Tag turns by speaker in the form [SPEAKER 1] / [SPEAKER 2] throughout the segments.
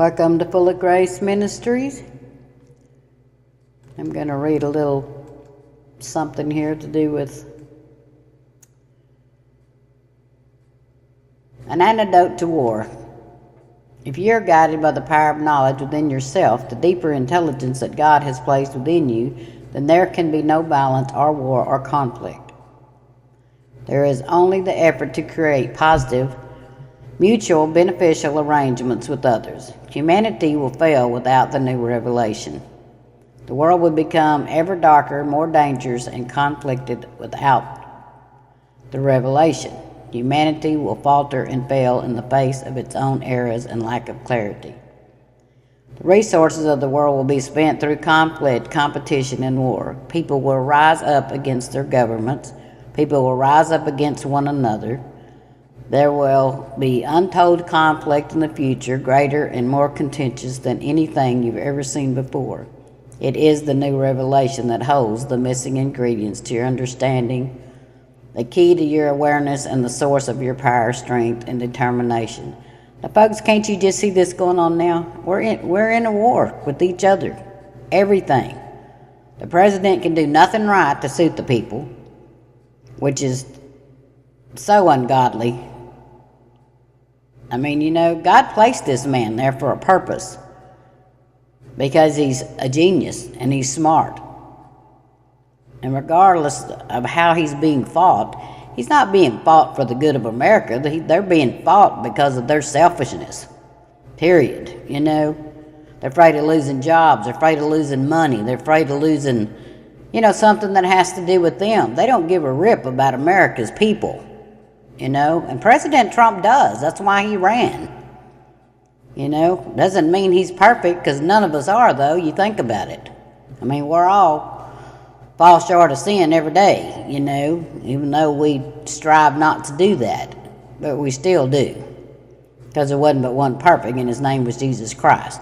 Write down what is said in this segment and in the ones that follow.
[SPEAKER 1] Welcome to Full of Grace Ministries. I'm going to read a little something here to do with an antidote to war. If you're guided by the power of knowledge within yourself, the deeper intelligence that God has placed within you, then there can be no violence or war or conflict. There is only the effort to create positive, mutual, beneficial arrangements with others. Humanity will fail without the new revelation. The world would become ever darker, more dangerous, and conflicted without the revelation. Humanity will falter and fail in the face of its own errors and lack of clarity. The resources of the world will be spent through conflict, competition, and war. People will rise up against their governments. People will rise up against one another. There will be untold conflict in the future, greater and more contentious than anything you've ever seen before. It is the new revelation that holds the missing ingredients to your understanding, the key to your awareness, and the source of your power, strength, and determination. Now, folks, can't you just see this going on now? We're in a war with each other. Everything. The president can do nothing right to suit the people, which is so ungodly. I mean, God placed this man there for a purpose, because he's a genius and he's smart. And regardless of how he's being fought, he's not being fought for the good of America. They're being fought because of their selfishness, period. They're afraid of losing jobs. They're afraid of losing money. They're afraid of losing, something that has to do with them. They don't give a rip about America's people, and President Trump does. That's why he ran. Doesn't mean he's perfect, because none of us are, though. You think about it. I mean, we're all fall short of sin every day, even though we strive not to do that, but we still do, because there wasn't but one perfect, and his name was Jesus Christ.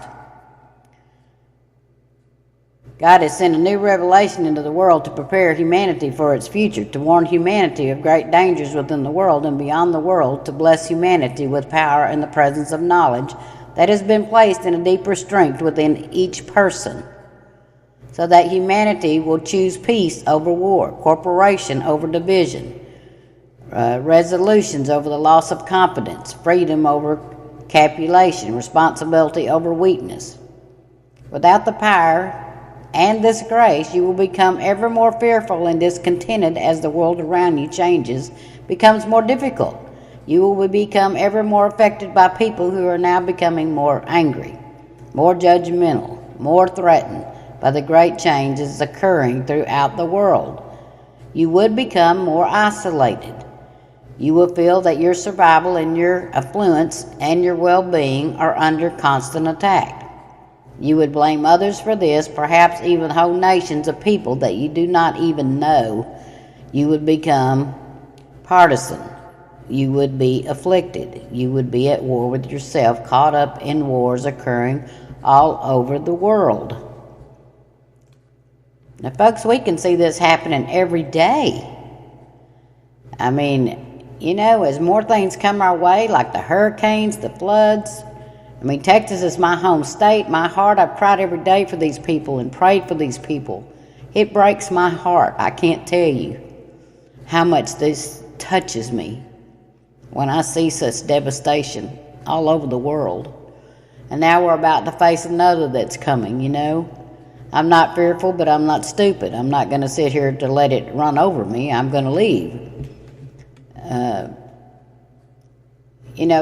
[SPEAKER 1] God has sent a new revelation into the world to prepare humanity for its future, to warn humanity of great dangers within the world and beyond the world, to bless humanity with power and the presence of knowledge that has been placed in a deeper strength within each person, so that humanity will choose peace over war, cooperation over division, resolutions over the loss of confidence, freedom over capitulation, responsibility over weakness. Without the power and this grace, you will become ever more fearful and discontented as the world around you changes, becomes more difficult. You will become ever more affected by people who are now becoming more angry, more judgmental, more threatened by the great changes occurring throughout the world. You would become more isolated. You will feel that your survival and your affluence and your well-being are under constant attack. You would blame others for this, perhaps even whole nations of people that you do not even know. You would become partisan. You would be afflicted. You would be at war with yourself, caught up in wars occurring all over the world. Now, folks, we can see this happening every day. I mean, as more things come our way, like the hurricanes, the floods. Texas is my home state. My heart, I've cried every day for these people and prayed for these people. It breaks my heart. I can't tell you how much this touches me when I see such devastation all over the world. And now we're about to face another that's coming, I'm not fearful, but I'm not stupid. I'm not going to sit here to let it run over me. I'm going to leave.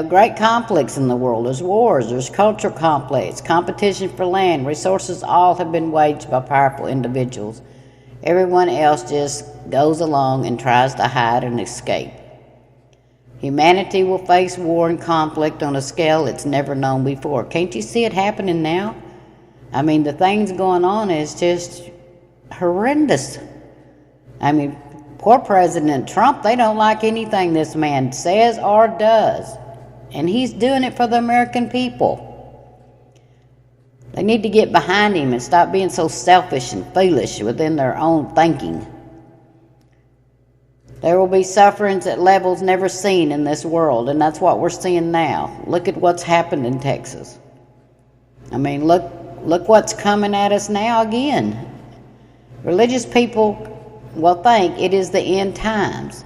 [SPEAKER 1] Great conflicts in the world. There's wars, there's cultural conflicts, competition for land, resources, all have been waged by powerful individuals. Everyone else just goes along and tries to hide and escape. Humanity will face war and conflict on a scale it's never known before. Can't you see it happening now? The things going on is just horrendous. Poor President Trump, they don't like anything this man says or does. And he's doing it for the American people. They need to get behind him and stop being so selfish and foolish within their own thinking. There will be sufferings at levels never seen in this world, and that's what we're seeing now. Look at what's happened in Texas. I mean, look what's coming at us now again. Religious people will think it is the end times.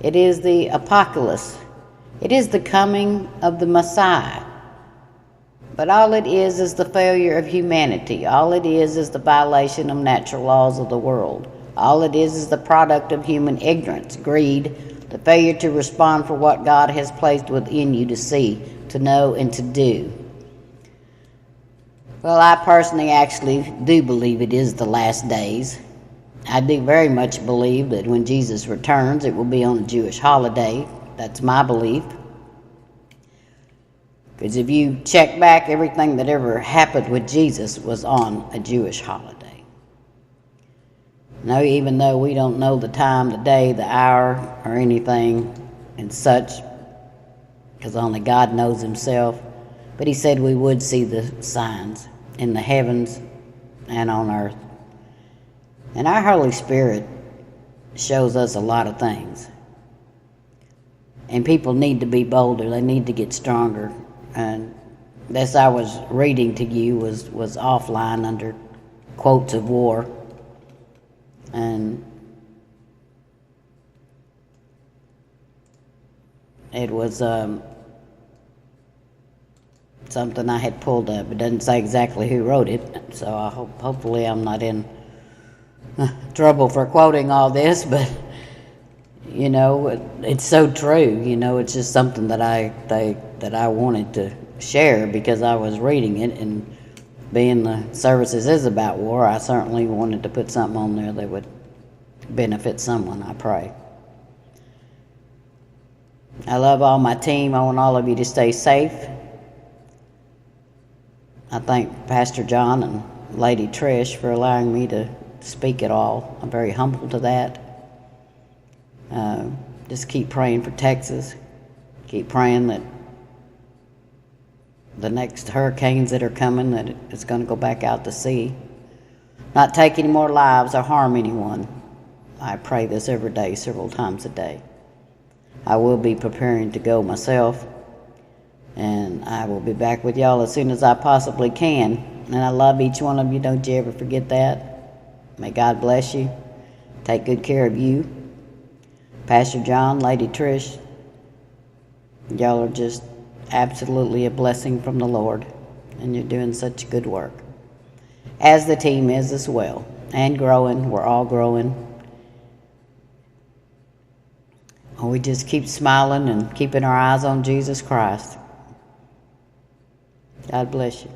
[SPEAKER 1] It is the apocalypse. It is the coming of the Messiah. But all it is the failure of humanity. All it is the violation of natural laws of the world. All it is the product of human ignorance, greed, the failure to respond for what God has placed within you to see, to know, and to do. Well, I personally actually do believe it is the last days. I do very much believe that when Jesus returns, it will be on a Jewish holiday. That's my belief. Because if you check back, everything that ever happened with Jesus was on a Jewish holiday. Now, even though we don't know the time, the day, the hour, or anything and such, because only God knows himself, but he said we would see the signs in the heavens and on earth. And our Holy Spirit shows us a lot of things. And people need to be bolder. They need to get stronger. And this I was reading to you was offline under quotes of war. And it was something I had pulled up. It doesn't say exactly who wrote it, so I hopefully I'm not in trouble for quoting all this, but you know, it's so true. You know, it's just something that I wanted to share because I was reading it, and being the services is about war, I certainly wanted to put something on there that would benefit someone, I pray. I love all my team. I want all of you to stay safe. I thank Pastor John and Lady Trish for allowing me to speak at all. I'm very humble to that. Just keep praying for Texas. Keep praying that the next hurricanes that are coming, that it's going to go back out to sea. Not take any more lives or harm anyone. I pray this every day, several times a day. I will be preparing to go myself, and I will be back with y'all as soon as I possibly can. And I love each one of you. Don't you ever forget that. May God bless you. Take good care of you. Pastor John, Lady Trish, y'all are just absolutely a blessing from the Lord, and you're doing such good work, as the team is as well, and growing. We're all growing. We just keep smiling and keeping our eyes on Jesus Christ. God bless you.